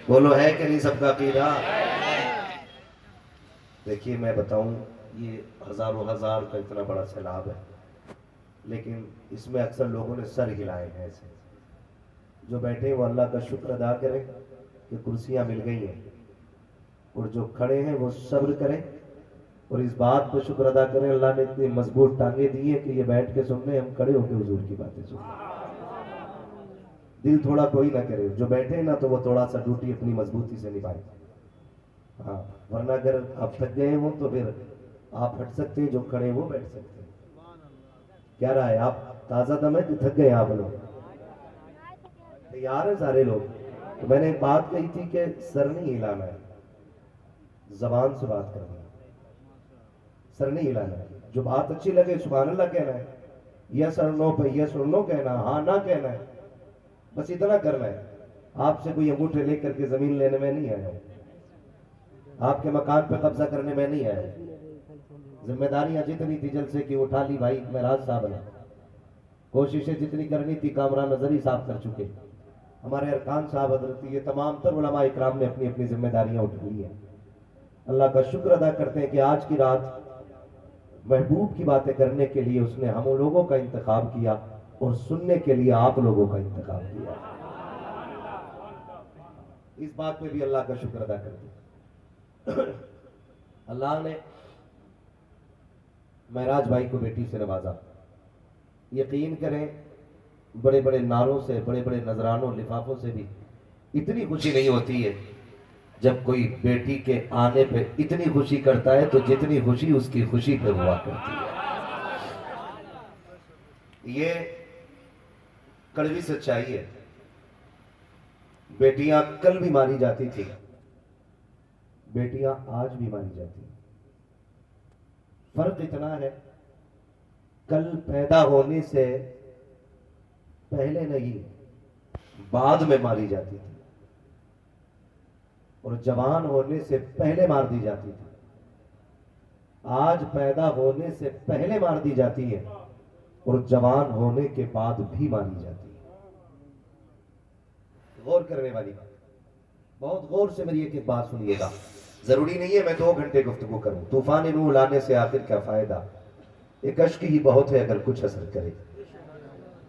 बोलो है कि नहीं सबका अकीदा। देखिए मैं बताऊं, ये हजारों हजार का इतना बड़ा सैलाब है, लेकिन इसमें अक्सर लोगों ने सर हिलाए हैं। ऐसे जो बैठे वो अल्लाह का शुक्र अदा करें कि कुर्सियां मिल गई हैं, और जो खड़े हैं वो सब्र करें और इस बात पर शुक्र अदा करें अल्लाह ने इतनी मजबूत टांगे दी है कि ये बैठ के सुन रहे, हम खड़े होकर हुजूर की बातें सुन रहे। दिल थोड़ा कोई ना करे, जो बैठे ना तो वो थोड़ा सा ड्यूटी अपनी मजबूती से निभाए। हाँ, वरना अगर आप थक गए हो तो फिर आप हट सकते हैं, जो खड़े वो बैठ सकते हैं। क्या रहा है, आप ताजा दम है कि थक गए आप लोग? तैयार है सारे लोग? तो मैंने एक बात कही थी कि सर नहीं हिलाना है, जबान से बात करनी है। सर नहीं हिलाना है, जो बात अच्छी लगे सुभान अल्लाह कहना है, यस और नो पे यस और नो कहना, हाँ ना कहना है, बस इतना करना है। आपसे कोई अंगूठे लेकर के जमीन लेने में नहीं आया, आपके मकान पे कब्जा करने में नहीं आया। जिम्मेदारियां जितनी थी जलसे की उठा ली भाई, महराज साहब ने कोशिशें जितनी करनी थी कामरान नजरी साहब कर चुके, हमारे अरकान साहब हजरत, ये तमाम तर उलमा इकराम ने अपनी अपनी जिम्मेदारियां उठा ली हैं। अल्लाह का शुक्र अदा करते हैं कि आज की रात महबूब की बातें करने के लिए उसने हम लोगों का इंतखाब किया और सुनने के लिए आप लोगों का इंतखाब किया। इस बात में भी अल्लाह का शुक्र अदा करते हैं। अल्लाह ने महराज भाई को बेटी से नवाजा। यकीन करें, बड़े बड़े नारों से, बड़े बड़े नजरानों लिफाफों से भी इतनी खुशी नहीं होती है जब कोई बेटी के आने पे इतनी खुशी करता है, तो जितनी खुशी उसकी खुशी पे हुआ करती है। ये कड़वी सच्चाई है। बेटियां कल भी मारी जाती थी, बेटियां आज भी मारी जाती हैं। फर्क इतना है, कल पैदा होने से पहले नहीं, बाद में मारी जाती थी, और जवान होने से पहले मार दी जाती थी। आज पैदा होने से पहले मार दी जाती है और जवान होने के बाद भी मारी जाती है। गौर करने वाली बात, बहुत गौर से मेरी एक एक बात सुनिएगा। जरूरी नहीं है मैं 2 घंटे गुफ्तगू करूं। तूफान नूह लाने से आखिर क्या फायदा, एक अश्क ही बहुत है अगर कुछ असर करे।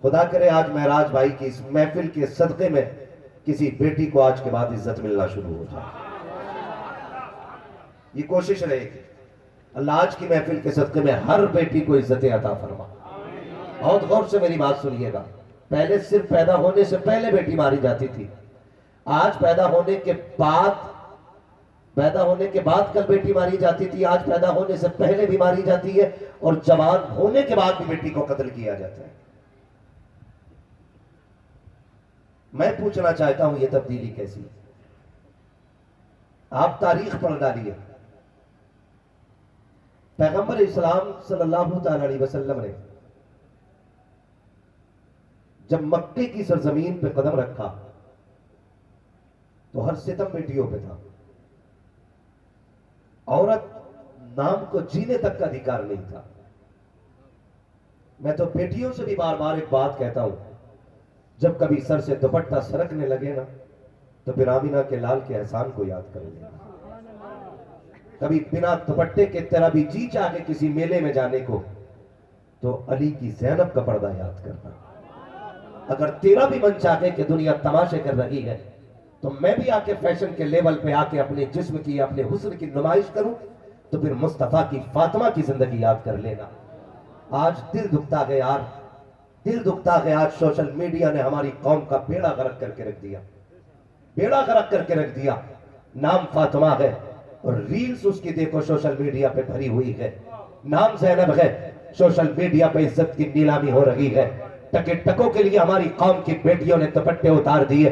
खुदा करे आज महराज भाई की इस महफिल के सदक़े में किसी बेटी को आज के बाद इज्जत मिलना शुरू हो जाए, ये कोशिश रहेगी। अल्लाह आज की महफिल के सदक़े में हर बेटी को इज्जत अता फरमा। बहुत गौर से मेरी बात सुनिएगा। पहले सिर्फ पैदा होने से पहले बेटी मारी जाती थी, आज पैदा होने के बाद कल बेटी मारी जाती थी, आज पैदा होने से पहले भी मारी जाती है और जवान होने के बाद भी बेटी को कत्ल किया जाता है। मैं पूछना चाहता हूं यह तब्दीली कैसी है? आप तारीख पढ़ डालिए। पैगंबर इस्लाम सल्लल्लाहु अलैहि वसल्लम ने जब मक्के की सरजमीन पे कदम रखा तो हर सितम बेटियों पे था। औरत नाम को जीने तक का अधिकार नहीं था। मैं तो बेटियों से भी बार बार एक बात कहता हूं, जब कभी सर से दुपट्टा सरकने लगे ना तो फिर आमिना के लाल के एहसान को याद कर लेना। कभी बिना दुपट्टे के तेरा भी जी चाहे किसी मेले में जाने को तो अली की ज़ैनब का पर्दा याद करना। अगर तेरा भी मन चाहे कि दुनिया तमाशे कर रही है तो मैं भी आके फैशन के लेवल पे आके अपने जिस्म की, अपने हुस्न की नुमाइश करूं तो फिर मुस्तफा की फातिमा की जिंदगी याद कर लेना। आज दिल दुखता है यार, दिल दुखता है। आज सोशल मीडिया ने हमारी कौम का बेड़ा गर्क करके रख दिया, बेड़ा गर्क करके रख दिया। नाम फातिमा है और रील्स उसकी देखो सोशल मीडिया पे भरी हुई है। नाम ज़ैनब है, सोशल मीडिया पे इज्जत की नीलामी हो रही है। टके टकों के लिए हमारी कौम की बेटियों ने दुपट्टे उतार दिए।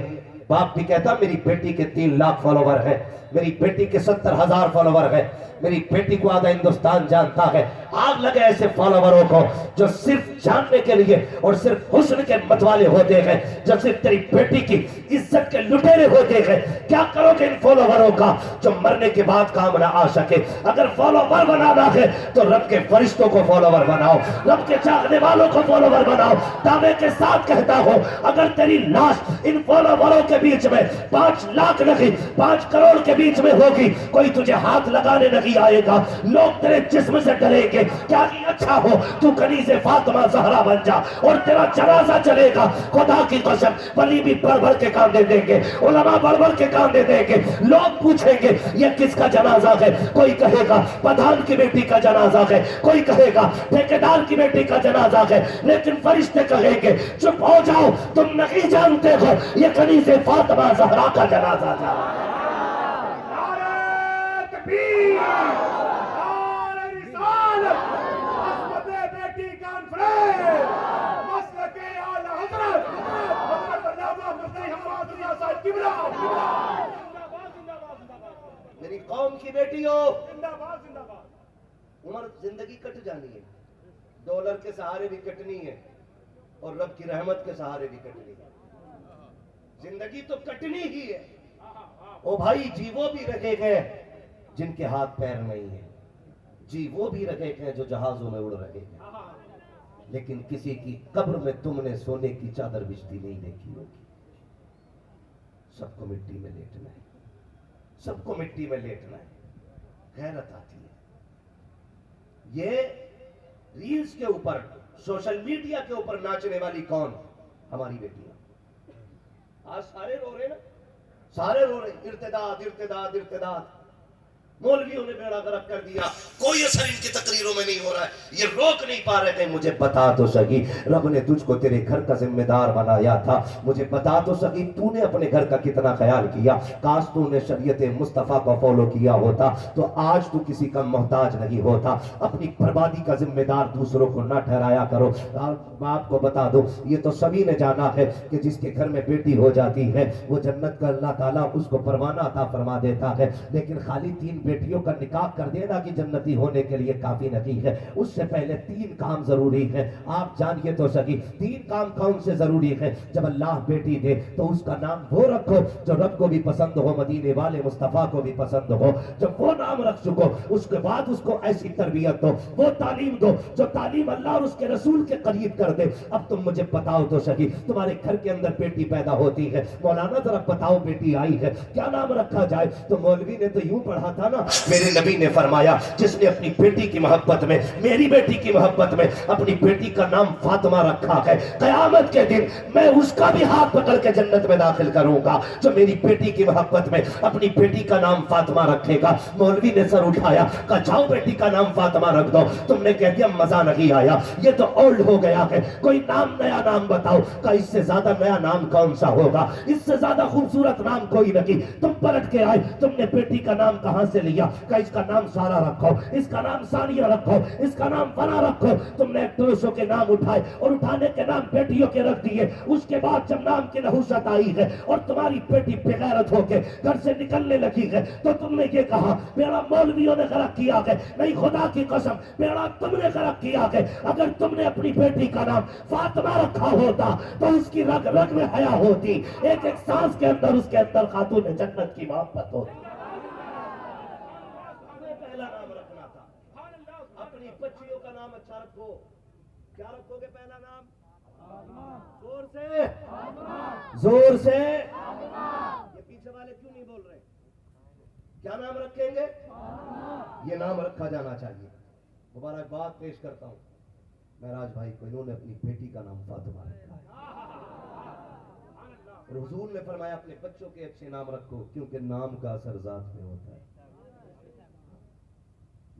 बाप भी कहता मेरी बेटी के 3 लाख फॉलोवर है, मेरी बेटी के 70,000 फॉलोवर है, मेरी बेटी को आधा हिंदुस्तान जानता है। आग लगे ऐसे फॉलोवरों को जो सिर्फ जानने के लिए और सिर्फ हुस्न के मतवाले होते हैं, जो सिर्फ तेरी बेटी की इज्जत के लुटेरे होते हैं। क्या करोगे इन फॉलोवरों का जो मरने के बाद काम ना आ सके? अगर फॉलोवर बनाना है तो रब के फरिश्तों को फॉलोवर बनाओ, रब के चाहने वालों को फॉलोवर बनाओ। दावे के साथ कहता हूं, अगर तेरी लाश इन फॉलोवरों के बीच में 5 लाख नहीं 5 करोड़ के बीच में होगी, कोई तुझे हाथ लगाने नहीं आएगा। लोग तेरे जिस्म से डरेंगे। क्या कि अच्छा हो तू कनीज़े फातिमा ज़हरा बन जा और तेरा जनाजा चलेगा। खुदा की कसम वली भी बढ़ बढ़ के कांदे देंगे, उलमा बढ़ बढ़ के कांदे देंगे। लोग पूछेंगे ये किसका जनाजा है? कोई कहेगा प्रधान की बेटी का जनाजा है, कोई कहेगा ठेकेदार की बेटी का जनाजा है, लेकिन फरिश्ते कहेंगे चुप हो जाओ, तुम नहीं जानते हो ये कनीज़े फातिमा ज़हरा का जनाजा था। मेरी कौम की बेटी हो, उम्र जिंदगी कट जानी है, डॉलर के सहारे भी कटनी है और रब की रहमत के सहारे भी कटनी है। जिंदगी तो कटनी ही है। ओ भाई, जी वो भी रखे गए जिनके हाथ पैर नहीं है, जी वो भी रखे गए जो जहाजों में उड़ रहे हैं, लेकिन किसी की कब्र में तुमने सोने की चादर बिछती नहीं देखी होगी। सबको मिट्टी में लेटना है, सबको मिट्टी में लेटना है। गैरत आती है। ये रील्स के ऊपर, सोशल मीडिया के ऊपर नाचने वाली कौन? हमारी बेटियां। आज सारे रो रहे ना, सारे रो रहे, इर्तिदाद इर्तिदाद इर्तिदाद। मौलवियों ने बेड़ा गर्क कर दिया, कोई असर इनकी तकरीरों में नहीं हो रहा है, ये रोक नहीं पा रहे थे। मुझे बता तो सकी, रब ने तुझको तेरे घर का जिम्मेदार बनाया था, मुझे बता तो सकी तूने अपने घर का कितना ख्याल किया। काश तूने शरीयत मुस्तफ़ा को फॉलो किया होता तो आज तू किसी का मोहताज नहीं होता। अपनी बर्बादी का जिम्मेदार दूसरों को ना ठहराया करो। मैं आपको बता दो, ये तो सभी ने जाना है कि जिसके घर में बेटी हो जाती है वो जन्नत का अल्लाह ताला उसको परवाना अता फरमा देता है, लेकिन खाली 3 बेटियों का निकाह कर देना कि जन्नती होने के लिए काफी नहीं है। उससे पहले 3 काम जरूरी है। आप जानिए तो सकी 3 काम कौन से जरूरी है? जब अल्लाह बेटी दे तो उसका नाम वो रखो जो रब को भी पसंद हो, मदीने वाले मुस्तफा को भी पसंद हो। जब वो नाम रख चुको उसके बाद उसको ऐसी तरबियत दो, वो तालीम दो जो तालीम अल्लाह और उसके रसूल के करीब कर दे। अब तुम मुझे बताओ तो सकी, तुम्हारे घर के अंदर बेटी पैदा होती है, मौलाना जरा बताओ बेटी आई है, क्या नाम रखा जाए? तो मौलवी ने तो यूं पढ़ा था ना, मेरे नबी ने फरमाया जिसने अपनी बेटी की मोहब्बत में, मेरी बेटी की मोहब्बत में अपनी बेटी का नाम फातिमा रखा है, कयामत के दिन मैं उसका भी हाथ पकड़ के जन्नत में दाखिल करूंगा जो मेरी बेटी की मोहब्बत में अपनी बेटी का नाम फातिमा रखेगा। मौलवी ने सर उठाया, कहा जाओ बेटी का नाम फातिमा रख दो। तुमने कह दिया मजा नहीं आया, ये तो ओल्ड हो गया है, कोई नाम नया नाम बताओ। का इससे ज्यादा नया नाम कौन सा होगा, इससे ज्यादा खूबसूरत नाम कोई नहीं। तुम पलट के आए, तुमने बेटी का नाम कहां से लिया? का इसका नाम सारा रखो, इसका नाम सानिया रखो, इसका नाम फना रखो। तुमने एक्ट्रेसों के नाम उठाए और उठाने के नाम बेटियों के रख दिए। उसके बाद जब नाम की नहुसत आई है और तुम्हारी बेटी बेगैरत होके घर से निकलने लगी है तो तुमने ये कहा बेड़ा मौलवियों ने गलत किया है। नहीं, खुदा की कसम बेड़ा तुमने गलत किया है। अगर तुमने अपनी बेटी का नाम फातिमा रखा होता तो उसकी रग रग में हया होती, एक एक सांस के अंदर उसके अंदर खातून जन्नत की मोहब्बत होती। पहला नाम रखना था, अपनी बच्चियों का नाम अच्छा रखो। क्या रखोगे पहला नाम? जोर से, जोर से। ये पीछे वाले क्यों नहीं बोल रहे? क्या नाम रखेंगे? ये नाम रखा जाना चाहिए। मुबारकबाद पेश करता हूँ महराज भाई को, इन्होंने अपनी बेटी का नाम फातिमा रखा है। और हुजूर ने फरमाया अपने बच्चों के अच्छे नाम रखो, क्योंकि नाम का असर जात में होता है,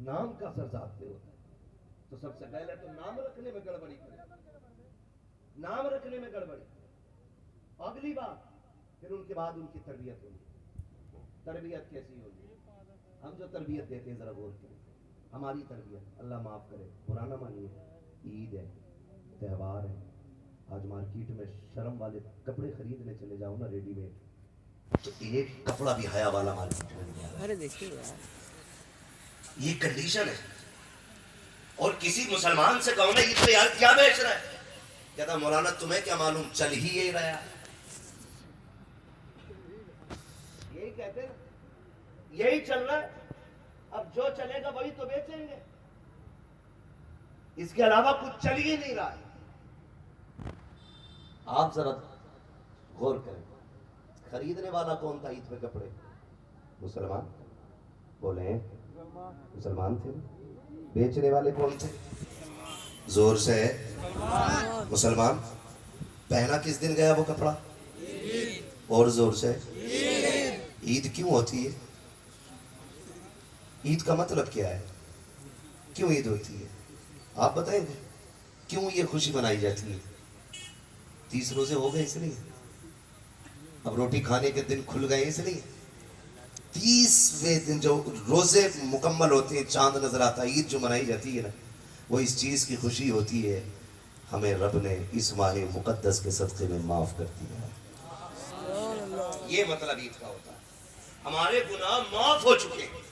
नाम का असर जात में होता है। तो सबसे पहले तो नाम रखने में गड़बड़ी करें, नाम रखने में गड़बड़ी। अगली बात फिर उनके बाद उनकी तरबियत होगी। तरबियत कैसी होगी? हम जो तरबियत देते हैं जरा गौर करें। हमारी तरबियत, अल्लाह माफ करे, पुराना मानिए, ईद है, त्यौहार है, आज मार्केट में शर्म वाले कपड़े खरीदने चले जाओ ना रेडीमेड, तो एक कपड़ा भी हया वाला मार्केट में नहीं आ रहा। अरे देखिए यार, ये कंडीशन है। और किसी मुसलमान से कहो ना ईद पे यार क्या बेच रहा है, कहता मौलाना तुम्हें क्या मालूम, चल ही यही रहा है। यही कहते हैं, यही चल रहा है, अब जो चलेगा वही तो बेचेंगे, इसके अलावा कुछ चल ही नहीं रहा है। आप जरा गौर करें, खरीदने वाला कौन था ईद पे कपड़े? मुसलमान। बोले मुसलमान थे। बेचने वाले कौन थे? जोर से मुसलमान। पहना किस दिन गया वो कपड़ा? और जोर से ईद क्यों होती है? ईद का मतलब क्या है? क्यों ईद होती है? आप बताएंगे क्यों ये खुशी मनाई जाती है? 30 रोजे हो गए इसलिए, अब रोटी खाने के दिन खुल गए इसलिए। 30वें दिन जो रोजे मुकम्मल होते हैं, चांद नजर आता है, ईद जो मनाई जाती है ना, वो इस चीज की खुशी होती है हमें रब ने इस माह मुकद्दस के सदक़े में माफ कर दिया है। ये मतलब ईद का होता है, हमारे गुनाह माफ हो चुके हैं।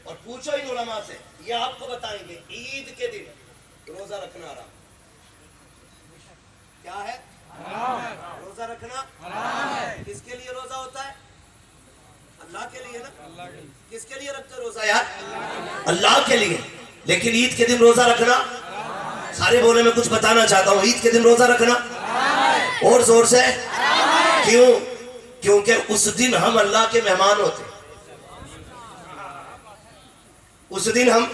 और पूछो इन उलमा से, ये आपको बताएंगे ईद के दिन रोजा रखना हराम। क्या है? रोजा रखना किसके लिए रोजा होता है? अल्लाह के लिए ना। किसके लिए रखते रोजा यार? अल्लाह के लिए। लेकिन ईद के दिन रोजा रखना, सारे बोले मैं कुछ बताना चाहता हूं, ईद के दिन रोजा रखना और जोर से क्यों? क्योंकि उस दिन हम अल्लाह के मेहमान होते, उस दिन हम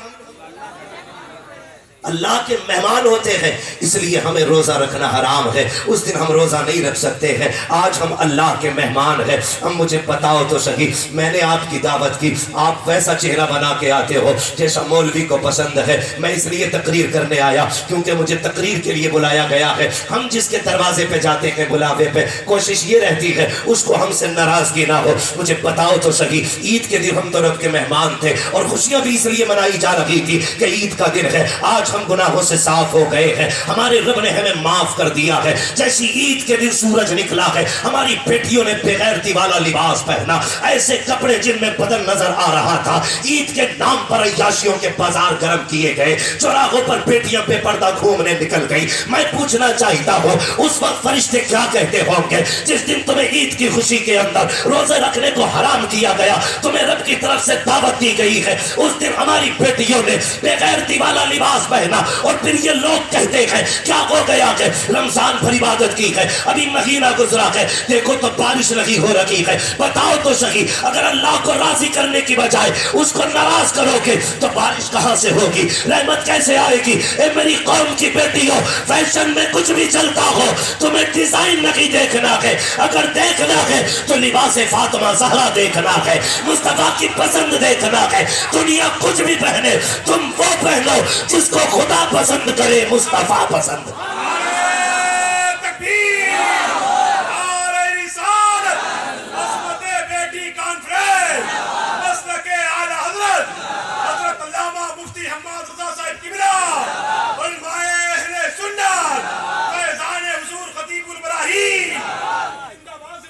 अल्लाह के मेहमान होते हैं, इसलिए हमें रोजा रखना हराम है। उस दिन हम रोजा नहीं रख सकते हैं। आज हम अल्लाह के मेहमान हैं। अब मुझे बताओ तो सही, मैंने आपकी दावत की, आप वैसा चेहरा बना के आते हो जैसा मौलवी को पसंद है। मैं इसलिए तकरीर करने आया क्योंकि मुझे तकरीर के लिए बुलाया गया है। हम जिसके दरवाजे पे जाते हैं बुलावे पे, कोशिश ये रहती है उसको हमसे नाराजगी ना हो। मुझे बताओ तो सही, ईद के दिन हम तो रब के मेहमान थे और खुशियां भी इसलिए मनाई जा रही थी कि ईद का दिन है। आज हम गुनाहों से साफ हो गए हैं, हमारे रब ने हमें माफ कर दिया है। जैसी ईद के दिन सूरज निकला है, हमारी बेटियों ने बेगैरती वाला लिबास पहना, ऐसे कपड़े जिनमें बदन नजर आ रहा था। ईद के नाम पर अय्याशियों के बाजार गर्म किए गए, चौराहों पर बेटियां बेपर्दा घूमने निकल गई। मैं पूछना चाहता हूं उस वक्त फरिश्ते क्या कहते होंगे जिस दिन तुम्हें ईद की खुशी के अंदर रोजे रखने को हराम किया गया, तुम्हें रब की तरफ से दावत दी गई है। उस दिन हमारी बेटियों ने बेगैरती वाला लिबास पहना और फिर ये लोग कहते हैं क्या हो गया है, रमजान भर इबादत की है, अभी महीना गुजरा है, देखो तो बारिश नहीं हो रही है। बताओ तो सही, अगर अल्लाह को राजी करने की बजाय उसको नाराज करोगे तो बारिश कहां से होगी, रहमत कैसे आएगी? ए मेरी कौम की बेटियों, फैशन में कुछ भी चलता हो, तुम्हें डिजाइन नहीं देखना है। अगर देखना है तो लिबास फातिमा ज़हरा देखना है, मुस्तफा की पसंद देखना है। दुनिया कुछ भी पहने, तुम वो पहनो जिसको खुदा पसंद करे, मुस्तफा पसंद।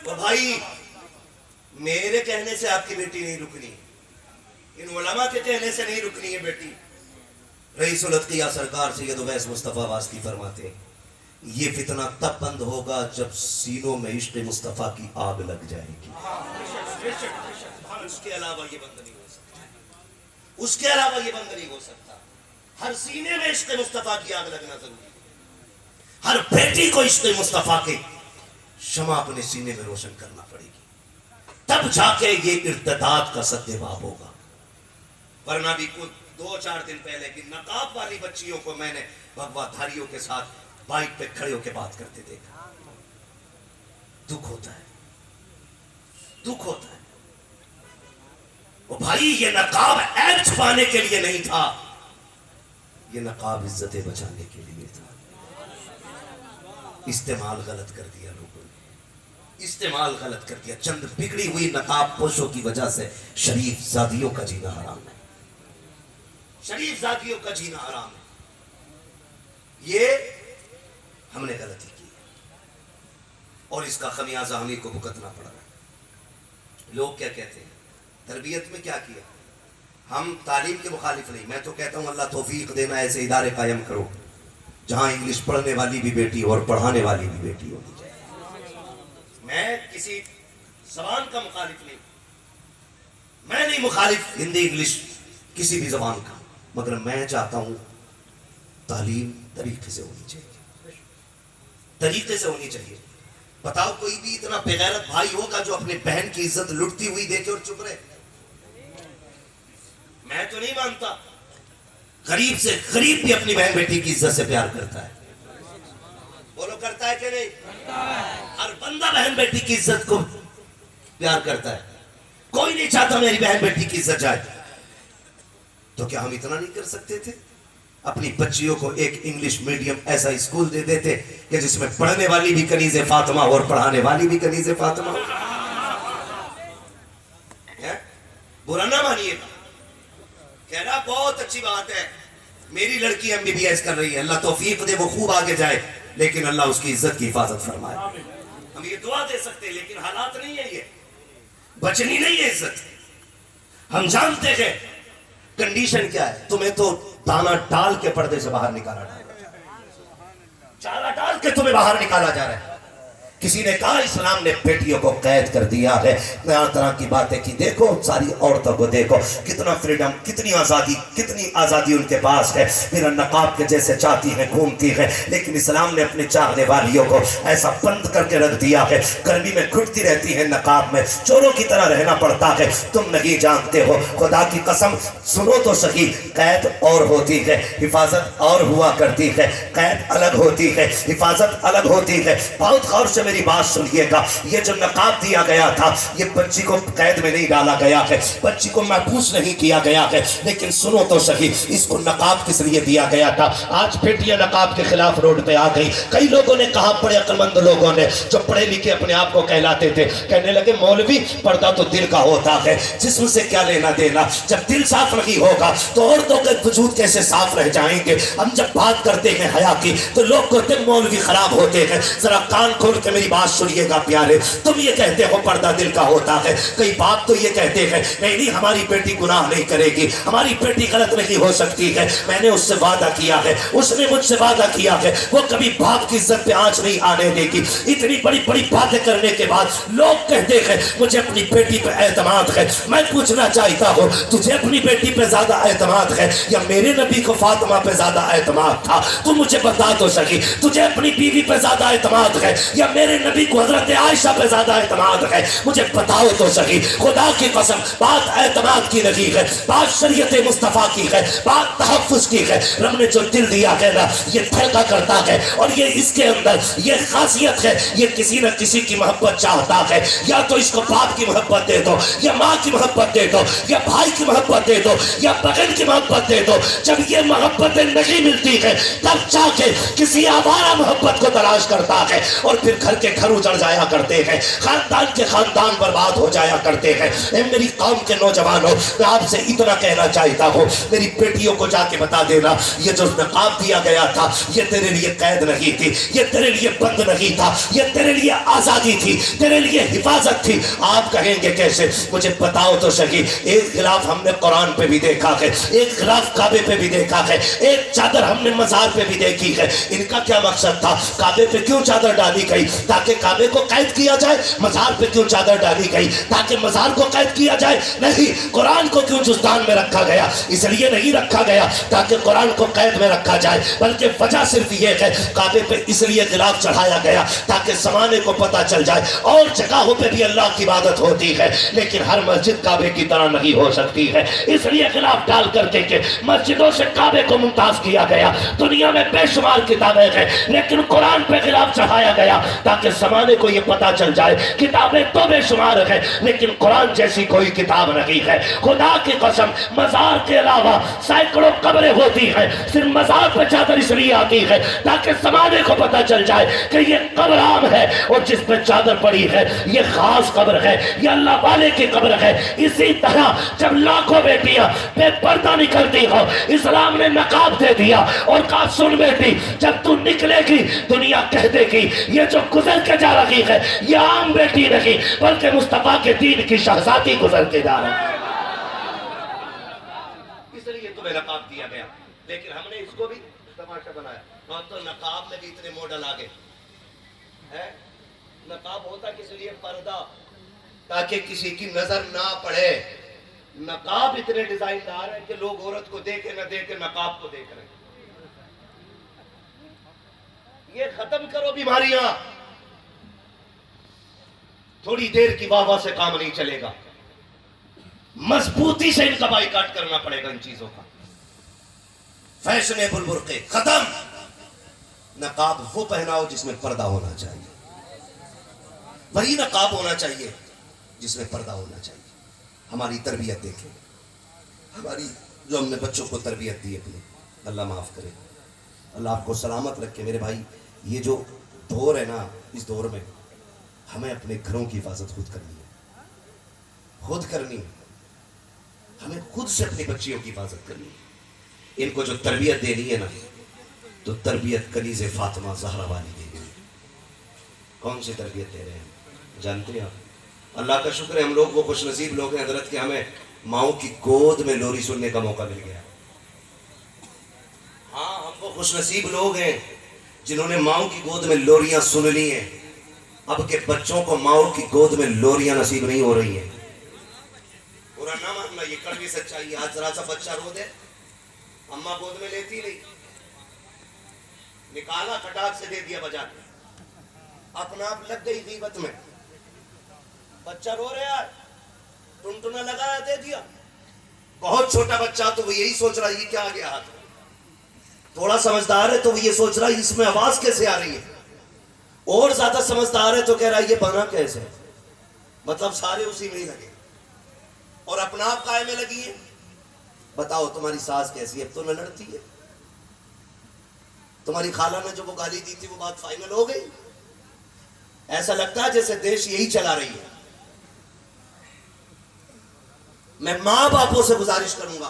तो भाई मेरे कहने से आपकी बेटी नहीं रुकनी, इन उलमा के कहने से नहीं रुकनी है बेटी। रईसुल अत्किया सरकार सैयद उवैस मुस्तफा वास्ती फरमाते, ये फितना तब बंद होगा जब सीनों में इश्क मुस्तफा की आग लग जाएगी। उसके अलावा ये बंद नहीं हो सकता, उसके अलावा ये बंद नहीं हो सकता। हर सीने में इश्क मुस्तफा की आग लगना जरूरी है। हर बेटी को इश्क मुस्तफा के शमा अपने सीने में रोशन करना पड़ेगी, तब जाके ये इर्तिदाद का सद्देबाब होगा। वरना भी कुछ 2-4 दिन पहले की नकाब वाली बच्चियों को मैंने भगवाधारियों के साथ बाइक पे खड़े होकर बात करते देखा। दुख होता है, दुख होता है। वो भाई ये नकाब ऐब छुपाने के लिए नहीं था, ये नकाब इज्जतें बचाने के लिए था। इस्तेमाल गलत कर दिया लोगों ने, इस्तेमाल गलत कर दिया। चंद बिगड़ी हुई नकाब पोशों की वजह से शरीफ जादियों का जीना हराम है, शरीफ जातियों का जीना हराम है। ये हमने गलती की और इसका खमियाजा हमें को भुगतना पड़ रहा है। लोग क्या कहते हैं, तरबियत में क्या किया, हम तालीम के मुखालिफ नहीं, मैं तो कहता हूँ अल्लाह तौफीक देना, ऐसे इदारे कायम करो जहाँ इंग्लिश पढ़ने वाली भी बेटी और पढ़ाने वाली भी बेटी होनी चाहिए। मैं किसी जबान का मुखालिफ नहीं, मैं नहीं मुखालिफ हिंदी इंग्लिश किसी भी जबान का, मगर मैं चाहता हूँ तालीम तरीके से होनी चाहिए, तरीके से होनी चाहिए। बताओ कोई भी इतना बेगैरत भाई होगा जो अपने बहन की इज्जत लुटती हुई देखे और चुप रहे? मैं तो नहीं मानता। गरीब से गरीब भी अपनी बहन बेटी की इज्जत से प्यार करता है, बोलो करता है कि नहीं? हर बंदा बहन बेटी की इज्जत को प्यार करता है, कोई नहीं चाहता मेरी बहन बेटी की इज्जत जाए। तो क्या हम इतना नहीं कर सकते थे? अपनी बच्चियों को एक इंग्लिश मीडियम ऐसा स्कूल दे देते कि जिसमें पढ़ने वाली भी कनीज़े फातिमा और पढ़ाने वाली भी कनीज़े फातिमा। बुरा ना मानिएगा, कह रहा बहुत अच्छी बात है, मेरी लड़की MBBS कर रही है, अल्लाह तौफीक दे, वो खूब आगे जाए, लेकिन अल्लाह उसकी इज्जत की हिफाजत फरमाए। हम ये दुआ दे सकते हैं, लेकिन हालात नहीं है, ये बचनी नहीं है इज्जत। हम जानते हैं कंडीशन क्या है। तुम्हें तो दाना डाल के पर्दे से बाहर निकाला जा रहा है, चारा डाल के तुम्हें बाहर निकाला जा रहा है। किसी ने कहा इस्लाम ने बेटियों को कैद कर दिया है, तरह तरह की बातें की। देखो सारी औरतों को देखो, कितना फ्रीडम, कितनी आज़ादी उनके पास है, बिना नकाब के जैसे चाहती हैं घूमती हैं। लेकिन इस्लाम ने अपने चाहने वालियों को ऐसा बंद करके रख दिया है, गर्मी में घुटती रहती है नकाब में, चोरों की तरह रहना पड़ता है। तुम नहीं जानते हो, खुदा की कसम सुनो तो सही, कैद और होती है, हिफाजत और हुआ करती है। कैद अलग होती है, हिफाजत अलग होती है। बहुत गौर से मेरी बात सुनिएगा, ये जो नकाब दिया गया था, ये बच्ची को कैद में नहीं डाला गया है, बच्ची को महफूज नहीं किया गया है। लेकिन सुनो तो सही, इसको नकाब किस लिए दिया गया था? आज बेटियां नकाब के खिलाफ रोड पे आ गई। कई लोगों ने कहा, बड़े अक्लमंद लोगों ने, जो पढ़े लिखे अपने आप को कहलाते थे, कहने लगे मौलवी पर्दा तो दिल का होता है, जिस्म से क्या लेना देना। जब दिल साफ नहीं होगा तो औरतों के वजूद कैसे साफ रह जाएंगे? हम जब बात करते हैं हया की तो लोग कहते हैं मौलवी खराब होते हैं। जरा कान खोल के मेरी बात सुनिएगा प्यारे, तुम ये कहते हो पर्दा दिल का होता है, कई बाप तो ये कहते हैं नहीं हमारी बेटी गुनाह नहीं करेगी, हमारी बेटी गलत नहीं हो सकती है। मैंने उससे वादा किया है, उसने मुझसे वादा किया है, वो कभी बाप की इज्जत पे आंच नहीं आने देगी। इतनी बड़ी बड़ी बातें करने के बाद लोग कहते हैं मुझे अपनी बेटी पे एतमाद है। मैं पूछना चाहता हूँ, तुझे अपनी बेटी पे ज्यादा एतमाद है या मेरे नबी को फातिमा पे ज्यादा एतमाद था? तू मुझे बता तो सही, तुझे अपनी बीवी पे ज्यादा एतमाद है या मेरे नबी को हजरत आयशा पे ज्यादा एतमाद है? मुझे बताओ तो सही। खुदा की कसम, बात एतमाद की नहीं है, बात शरीयत मुस्तफा की है, बात तहफ्फुज की है। रब ने जो दिल दिया है ना, ये धड़का करता है और ये इसके अंदर ये खासियत है, ये किसी न किसी की मोहब्बत चाहता है। या तो इसको बाप की मोहब्बत दे दो, या माँ की मोहब्बत दे दो, या भाई की मोहब्बत दे दो, या बहन की मोहब्बत दे दो। जब ये मोहब्बतें नहीं मिलती है तब जाके किसी आवारा मोहब्बत को तलाश करता है और फिर घर के घर उजड़ जाया करते हैं, खानदान के खानदान बर्बाद हो जाया करते हैं। मेरी कौम के नौजवानों, मैं आपसे इतना कहना चाहता हूँ, मेरी बेटियों को जाके बता देना, ये जो नकाब दिया गया था ये तेरे लिए कैद नहीं थी, ये तेरे लिए बंद नहीं था, ये तेरे लिए आजादी थी, तेरे लिए हिफाजत थी। आप कहेंगे कैसे? मुझे बताओ तो सही। एक गिलाफ हमने कुरान पे भी देखा है, एक गिलाफ काबे पे भी देखा है, एक चादर हमने मजार पे भी देखी है। इनका क्या मकसद था? काबे पे क्यों चादर डाली गई? ताकि काबे को कैद किया जाए। मजार पे क्यों चादर डाली गई? ताकि मजार को कैद किया जाए? नहीं। कुरान को क्यों जुस्तान में रखा गया? इसलिए नहीं रखा गया ताकि कुरान को कैद में रखा जाए, बल्कि वजह सिर्फ ये है, काबे पे इसलिए गिलाफ चढ़ाया गया ताकि जमाने को पता चल जाए और जगहों पे भी अल्लाह की इबादत होती है, लेकिन हर मस्जिद काबे की तरह नहीं हो सकती है। इसलिए गिलाफ डाल करके के मस्जिदों से काबे को मुमताज किया गया। दुनिया में बेशुमार किताबें हैं, लेकिन कुरान पे गिलाफ चढ़ाया गया ताकि जमाने को ये पता चल जाए किताबें तो बेशुमार है लेकिन कुरान जैसी कोई किताब नहीं है। खुदा की कसम, मजार के अलावा सैकड़ों कब्रें होती हैं, सिर्फ मजार पर चादर इसलिए आती है ताकि जमाने को पता चल जाए कि ये कब्र आम है और जिस पर चादर पड़ी है ये खास कब्र है, ये अल्लाह वाले की कब्र है। इसी तरह जब लाखों बेटियां बेपर्दा निकलती हो, इस्लाम ने नकाब दे दिया और कहा सुन बेटी, जब तू निकलेगी दुनिया कह देगी ये जो गुजर के जा रही है ये आम बेटी नहीं बल्कि मुस्तफा के दीन की शहजादी गुजर के जा रही है। अब तो नकाब में भी इतने मॉडल आ गए हैं। नकाब होता किस लिए? पर्दा, ताकि किसी की नजर ना पड़े। नकाब इतने डिजाइनदार हैं कि लोग औरत को देखे ना देखे नकाब को देख रहे हैं। ये खत्म करो बीमारियां। थोड़ी देर की वाह से काम नहीं चलेगा, मजबूती से इनका बाइकाट करना पड़ेगा इन चीजों का। फैशनेबल बुर्के खत्म, नकाब वो पहनाओ जिसमें पर्दा होना चाहिए, वही नकाब होना चाहिए जिसमें पर्दा होना चाहिए। हमारी तरबियत देखें, हमारी जो हमने बच्चों को तरबियत दी अपनी, अल्लाह माफ करे, अल्लाह आपको सलामत रखे मेरे भाई। ये जो दौर है ना, इस दौर में हमें अपने घरों की हिफाजत खुद करनी है, खुद करनी है। हमें खुद से अपनी बच्चियों की हिफाजत करनी है। इनको जो तरबियत देनी है ना, तो तरबियत कनीज़े फातिमा ज़हरा वाली देनी है। कौन सी तरबियत दे रहे हैं जानते हैं आप? अल्लाह का शुक्र है, हम लोग वो खुशनसीब लोग हैं हजरत के, हमें माओ की गोद में लोरी सुनने का मौका मिल गया। हाँ, हम वो खुशनसीब लोग हैं जिन्होंने माओ की गोद में लोरियां सुन ली हैं। अब के बच्चों को माओ की गोद में लोरियां नसीब नहीं हो रही हैं। पूरा ना मानना, ये कड़वी सच्चाई। आज जरा सा बच्चा रो दे, अम्मा गोद में लेती नहीं, निकाला खटाक से दे दिया बजा के, अपना आप लग गई गीबत में। बच्चा रो रहा है, टुनटुना लगाया, दे दिया। बहुत छोटा बच्चा तो वो यही सोच रहा है ये क्या आ गया हाथ में। थोड़ा समझदार है तो वो ये सोच रहा है इसमें आवाज कैसे आ रही है। और ज्यादा समझदार है तो कह रहा है ये बना कैसे। मतलब सारे उसी में ही लगे और अपना आप काय में लगी है। बताओ तुम्हारी सास कैसी है? अब तो न लड़ती है। तुम्हारी खाला ने जो वो गाली दी थी वो बात फाइनल हो गई। ऐसा लगता है जैसे देश यही चला रही है। मैं मां बापों से गुजारिश करूंगा,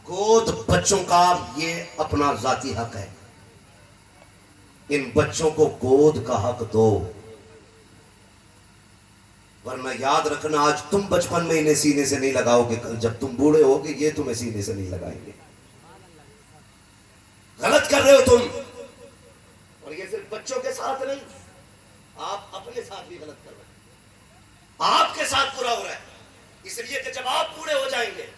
गोद बच्चों का ये अपना जाती हक है। इन बच्चों को गोद का हक दो, वरना याद रखना आज तुम बचपन में इन्हें सीने से नहीं लगाओगे, कल जब तुम बूढ़े होगे ये तुम्हें सीने से नहीं लगाएंगे। गलत कर रहे हो तुम। और ये सिर्फ बच्चों के साथ नहीं, आप अपने साथ भी गलत कर रहे हो। आपके साथ बुरा हो रहा है, इसलिए कि जब आप बूढ़े हो जाएंगे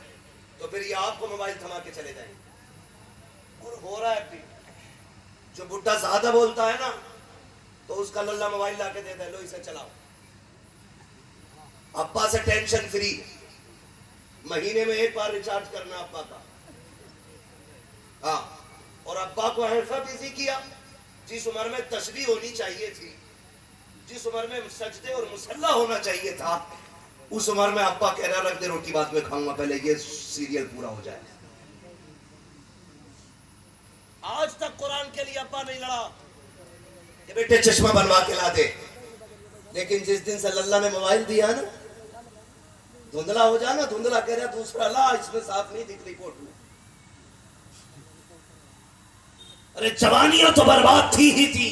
तो फिर ये आपको मोबाइल थमा के चले जाएंगे। और हो रहा है भी, जो बुढ़ा ज्यादा बोलता है ना तो उसका लल्ला मोबाइल लाके देता है, लो इसे चलाओ। अब्बा से टेंशन फ्री, महीने में एक बार रिचार्ज करना अब्बा का। हाँ, और अब्बा को ऐसा बिजी किया जिस उम्र में तस्बीह होनी चाहिए थी, जिस उम्र में सजदे और मुसल्ला होना चाहिए था, उस उम्र में अब्बा कह रहा रख दे रोटी बाद में खाऊंगा, पहले ये सीरियल पूरा हो जाए। आज तक कुरान के लिए अब्बा नहीं लड़ा कि बेटे चश्मा बनवा के ला दे, लेकिन जिस दिन से लल्ला ने मोबाइल दिया ना, धुंधला हो जाना, धुंधला कह रहा दूसरा ला, इसमें साफ नहीं दिख रही फोटो। अरे जवानियां तो बर्बाद थी ही थी,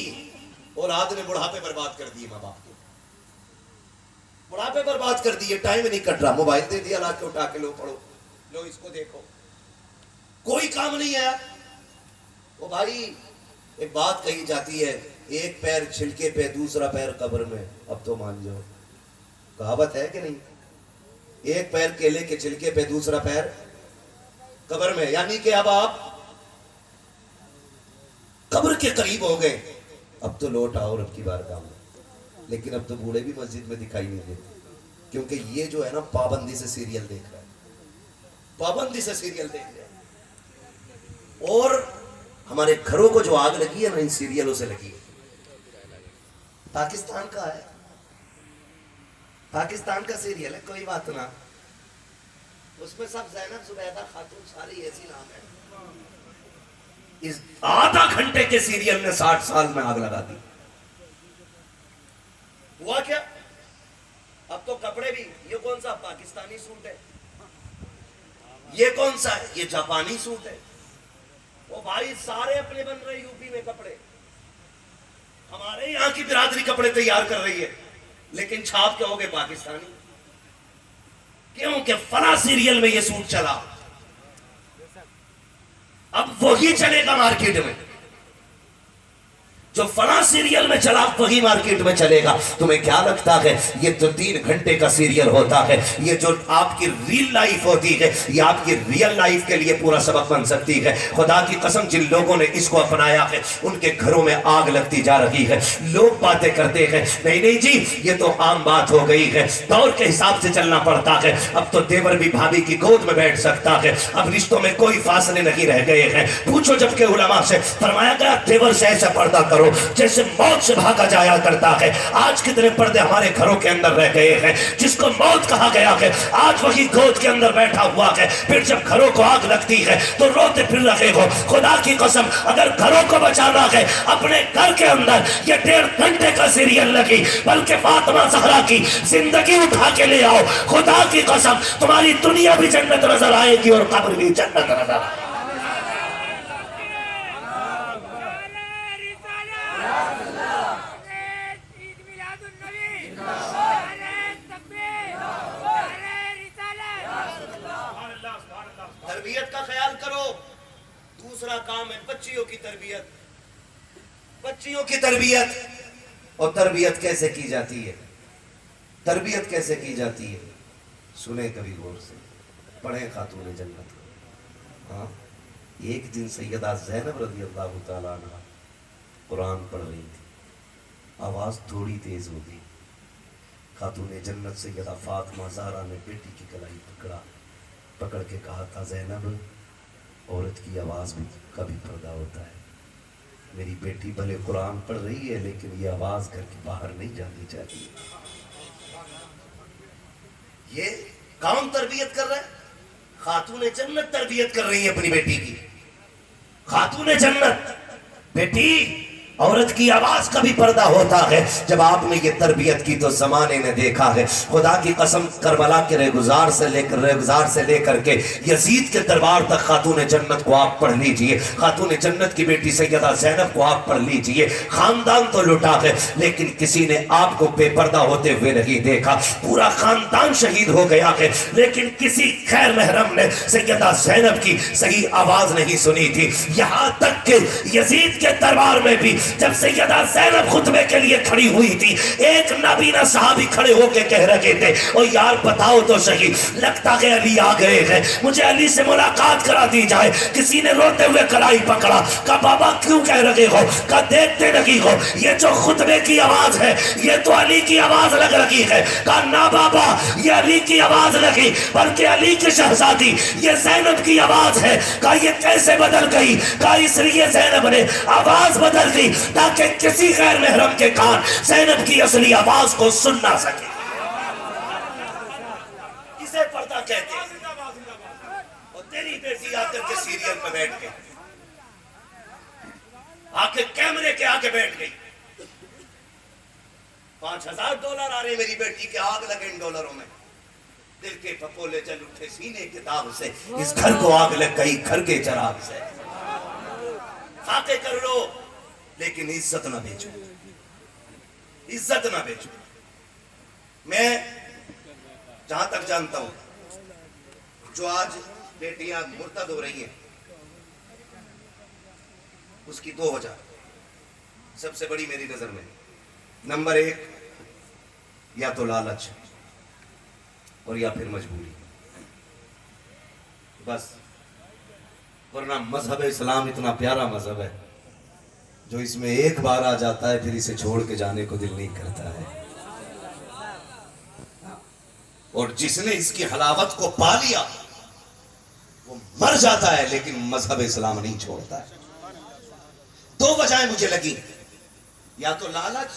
और आज ने बुढ़ापे बर्बाद कर दिए। माँ बाप के बुढ़ापे बर्बाद कर दिए, टाइम नहीं कट रहा, मोबाइल दे दिया, ला के उठा के लो पढ़ो, लो इसको देखो, कोई काम नहीं है। वो भाई एक बात कही जाती है, एक पैर छिलके पे दूसरा पैर कब्र में। अब तो मान जाओ, कहावत है कि नहीं? एक पैर केले के छिलके पे दूसरा पैर कब्र में, यानी कि अब आप कब्र के करीब हो गए। अब तो लौट आओ रब की बारगाह में। लेकिन अब तो बूढ़े भी मस्जिद में दिखाई नहीं देते, क्योंकि ये जो है ना पाबंदी से सीरियल देख रहा है, पाबंदी से सीरियल देख रहा है। और हमारे घरों को जो आग लगी है ना इन सीरियलों से लगी है। पाकिस्तान का है, पाकिस्तान का सीरियल है, कोई बात ना, उसमें सब ज़ैनब जुबैदा खातून सारी ऐसी नाम है। इस आधा घंटे के सीरियल ने 60 साल में आग लगा दी। हुआ क्या? अब तो कपड़े भी, ये कौन सा पाकिस्तानी सूट है, ये कौन सा है, ये जापानी सूट है। वो भाई सारे अपने बन रहे यूपी में कपड़े, हमारे यहां की बिरादरी कपड़े तैयार कर रही है, लेकिन छाप क्या हो गए पाकिस्तानी। क्यों? कि फला सीरियल में ये सूट चला। अब वही चलेगा मार्केट में, जो फला सीरियल में चला वही मार्केट में चलेगा। तुम्हें क्या लगता है ये तो 3 घंटे का सीरियल होता है, ये जो आपकी रियल लाइफ होती है ये आपकी रियल लाइफ के लिए पूरा सबक बन सकती है। खुदा की कसम जिन लोगों ने इसको अपनाया है उनके घरों में आग लगती जा रही है। लोग बातें करते हैं नहीं नहीं जी ये तो आम बात हो गई है, दौर के हिसाब से चलना पड़ता है। अब तो देवर भी भाभी की गोद में बैठ सकता है, अब रिश्तों में कोई फासले नहीं रह गए हैं। पूछो जबकि उलमा से, फरमाया गया देवर से ऐसा पर्दा करो जैसे मौत से भागा जाया करता है। आज कितने पर्दे हमारे घरों के अंदर रह गए हैं, जिसको मौत कहा गया है आज वही गोद के अंदर बैठा हुआ है। फिर जब घरों को आग लगती है तो रोते फिर रहे हो। खुदा की कसम अगर घरों को बचाना है अपने घर के अंदर ये 1.5 घंटे का सीरियल लगी, बल्कि फातिमा ज़हरा की जिंदगी उठा के ले आओ। खुदा की कसम तुम्हारी दुनिया भी जन्नत नजर आएगी और कब्र भी जन्नत नजर आएगी। तरबियत का ख्याल करो। दूसरा काम है बच्चियों की तरबियत। बच्चियों की तरबियत, और तरबियत कैसे की जाती है, तरबियत कैसे की जाती है सुने कभी गौर से, पढ़े खातून जन्नत को। हाँ, एक दिन सैयदा ज़ैनब रज़ी अल्लाह तआला अन्हा कुरान पढ़ रही थी, आवाज़ थोड़ी तेज हो गई। खातून जन्नत सैयदा फातिमा ज़हरा ने बेटी की कलाई पकड़ के कहा था, ज़ैनब औरत की आवाज़ भी कभी पर्दा होता है। मेरी बेटी भले कुरान पढ़ रही है लेकिन ये आवाज़ घर के बाहर नहीं जानी चाहिए। ये कौन तरबियत कर रहा है? खातून जन्नत तरबियत कर रही है अपनी बेटी की। खातून जन्नत, बेटी औरत की आवाज का भी पर्दा होता है। जब आपने ये तरबियत की तो जमाने ने देखा है। खुदा की कसम करबला के रेगुजार से लेकर के यजीद के दरबार तक खातून जन्नत को आप पढ़ लीजिए। खातून जन्नत की बेटी सैयदा ज़ैनब को आप पढ़ लीजिए। खानदान तो लुटा है लेकिन किसी ने आपको बेपर्दा होते हुए नहीं देखा। पूरा खानदान शहीद हो गया है लेकिन किसी खैर महरम ने सैयदा ज़ैनब की सही आवाज नहीं सुनी थी। यहां तक कि यजीद के दरबार में भी जब सैयदा ज़ैनब खुतबे के लिए खड़ी हुई थी, एक नबीना साहबी खड़े होकर कह रहे थे, ओ यार बताओ तो सही, लगता है अली आ गए हैं, मुझे अली से मुलाकात करा दी जाए। किसी ने रोते हुए कलाई पकड़ा, कहा बाबा क्यों कह रहे हो? कहा देखते नहीं हो ये जो खुतबे की आवाज है ये तो अली की आवाज लग रही है। कहा ना बाबा ये अली की आवाज नहीं बल्कि अली की शहजादी ये ज़ैनब की आवाज है। कहा ये कैसे बदल गई? कहा इसलिए ज़ैनब ने आवाज बदल दी ताकि किसी गैर महरम के कान ज़ैनब की असली आवाज को सुन ना सके। इसे पर्दा कहते हैं। और तेरी बेटी आकर के सीरियल में बैठ गई, आके कैमरे के आगे बैठ गई। $5000 आ रहे मेरी बेटी के, आग लगे इन डॉलरों में। दिल के फपोले जल उठे सीने के दाग से, इस घर को आग लग गई घर के चराग से। खाते कर लो लेकिन इज्जत ना बेचो, इज्जत ना बेचो। मैं जहां तक जानता हूं जो आज बेटियां मुर्तद हो रही हैं उसकी 2 वजह सबसे बड़ी मेरी नजर में। नंबर 1 या तो लालच और या फिर मजबूरी, बस। वरना मजहब इस्लाम इतना प्यारा मजहब है जो इसमें एक बार आ जाता है फिर इसे छोड़ के जाने को दिल नहीं करता है। और जिसने इसकी हलावत को पा लिया वो मर जाता है लेकिन मजहब इस्लाम नहीं छोड़ता है। 2 वजहें मुझे लगी, या तो लालच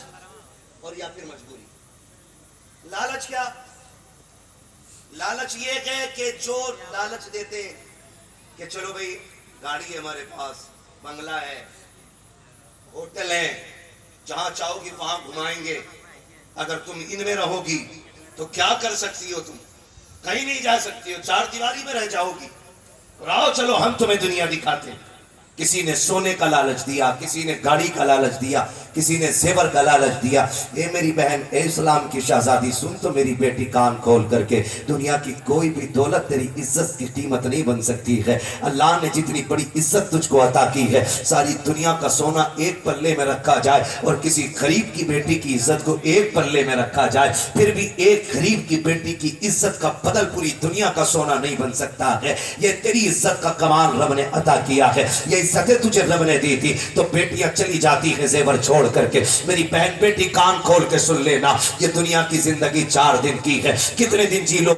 और या फिर मजबूरी। लालच क्या? लालच ये है कि जो लालच देते हैं कि चलो भाई गाड़ी है हमारे पास, बंगला है, होटल है, जहां चाहोगी वहां घुमाएंगे, अगर तुम इनमें रहोगी तो क्या कर सकती हो? तुम कहीं नहीं जा सकती हो, 4 दीवारी में रह जाओगी। आओ चलो हम तुम्हें दुनिया दिखाते हैं। किसी ने सोने का लालच दिया, किसी ने गाड़ी का लालच दिया, किसी ने जेवर का लालच दिया। ए मेरी बहन, ए इस्लाम की शहजादी, सुन तो मेरी बेटी कान खोल करके, दुनिया की कोई भी दौलत तेरी इज्जत की कीमत नहीं बन सकती है। अल्लाह ने जितनी बड़ी इज्जत तुझको अता की है, सारी दुनिया का सोना एक पल्ले में रखा जाए और किसी गरीब की बेटी की इज्जत को एक पल्ले में रखा जाए, फिर भी एक गरीब की बेटी की इज्जत का बदल पूरी दुनिया का सोना नहीं बन सकता है। ये तेरी इज्जत का कमाल रब ने अता किया है। ये इज्जतें तुझे रब ने दी थी तो बेटियां चली जाती है जेवर छोड़ करके। मेरी बहन बेटी कान खोल के सुन लेना, ये दुनिया की जिंदगी 4 दिन की है, कितने दिन जी लो।